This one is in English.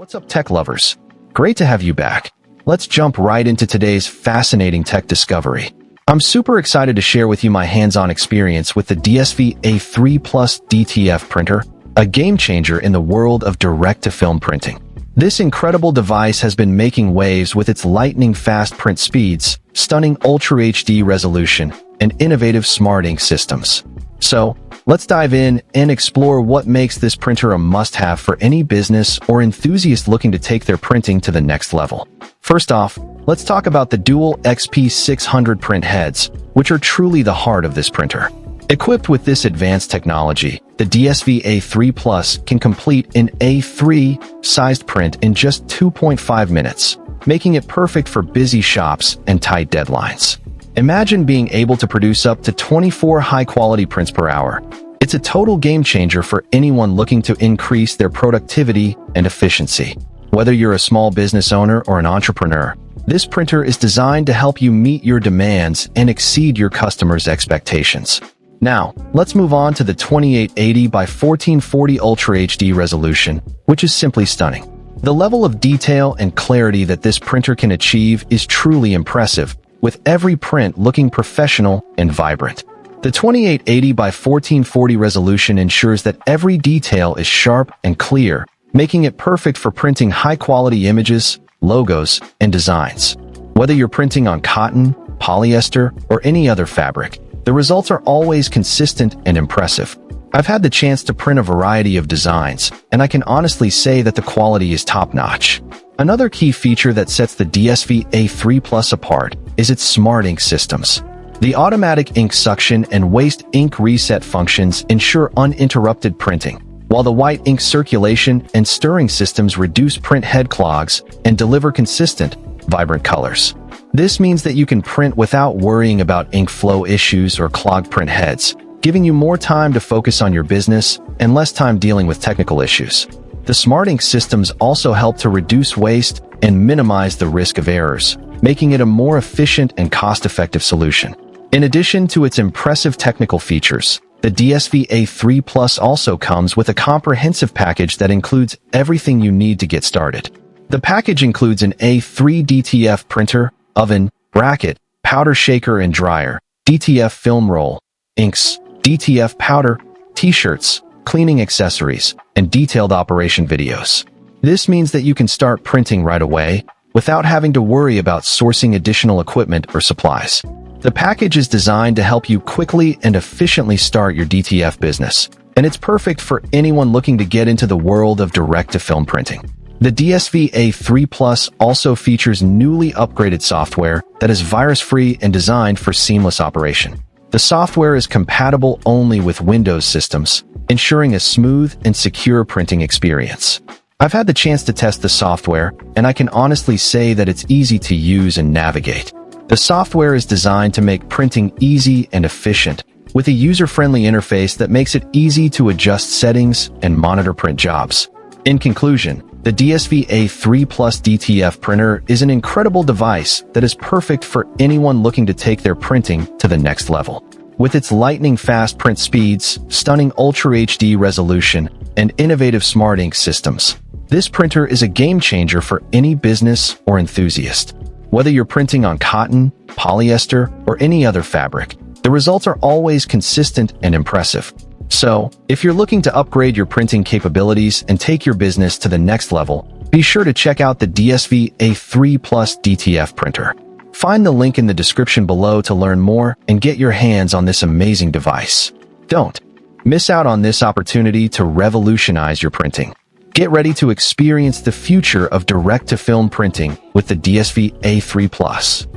What's up, tech lovers? Great to have you back. Let's jump right into today's fascinating tech discovery. I'm super excited to share with you my hands-on experience with the DSV A3 Plus DTF printer, a game changer in the world of direct-to-film printing. This incredible device has been making waves with its lightning-fast print speeds, stunning Ultra HD resolution, and innovative smart ink systems. So, let's dive in and explore what makes this printer a must-have for any business or enthusiast looking to take their printing to the next level. First off, let's talk about the Dual XP600 print heads, which are truly the heart of this printer. Equipped with this advanced technology, the DSV A3 Plus can complete an A3-sized print in just 2.5 minutes, making it perfect for busy shops and tight deadlines. Imagine being able to produce up to 24 high-quality prints per hour. It's a total game changer for anyone looking to increase their productivity and efficiency. Whether you're a small business owner or an entrepreneur, this printer is designed to help you meet your demands and exceed your customers' expectations. Now, let's move on to the 2880 by 1440 Ultra HD resolution, which is simply stunning. The level of detail and clarity that this printer can achieve is truly impressive, with every print looking professional and vibrant. The 2880 by 1440 resolution ensures that every detail is sharp and clear, making it perfect for printing high-quality images, logos, and designs. Whether you're printing on cotton, polyester, or any other fabric, the results are always consistent and impressive. I've had the chance to print a variety of designs, and I can honestly say that the quality is top-notch. Another key feature that sets the DSV A3 Plus apart is its smart ink systems. The automatic ink suction and waste ink reset functions ensure uninterrupted printing, while the white ink circulation and stirring systems reduce print head clogs and deliver consistent, vibrant colors. This means that you can print without worrying about ink flow issues or clogged print heads, giving you more time to focus on your business and less time dealing with technical issues. The smart ink systems also help to reduce waste and minimize the risk of errors, making it a more efficient and cost-effective solution. In addition to its impressive technical features, the DSV A3 Plus also comes with a comprehensive package that includes everything you need to get started. The package includes an A3 DTF printer, oven, bracket, powder shaker and dryer, DTF film roll, inks, DTF powder, t-shirts, cleaning accessories, and detailed operation videos. This means that you can start printing right away without having to worry about sourcing additional equipment or supplies. The package is designed to help you quickly and efficiently start your DTF business, and it's perfect for anyone looking to get into the world of direct-to-film printing. The DSV A3 Plus also features newly upgraded software that is virus-free and designed for seamless operation. The software is compatible only with Windows systems, ensuring a smooth and secure printing experience. I've had the chance to test the software, and I can honestly say that it's easy to use and navigate. The software is designed to make printing easy and efficient, with a user-friendly interface that makes it easy to adjust settings and monitor print jobs. In conclusion, the DSV A3 Plus DTF printer is an incredible device that is perfect for anyone looking to take their printing to the next level. With its lightning-fast print speeds, stunning Ultra HD resolution, and innovative smart ink systems, this printer is a game-changer for any business or enthusiast. Whether you're printing on cotton, polyester, or any other fabric, the results are always consistent and impressive. So, if you're looking to upgrade your printing capabilities and take your business to the next level, be sure to check out the DSV A3 Plus DTF printer. Find the link in the description below to learn more and get your hands on this amazing device. Don't miss out on this opportunity to revolutionize your printing. Get ready to experience the future of direct-to-film printing with the DSV A3 Plus.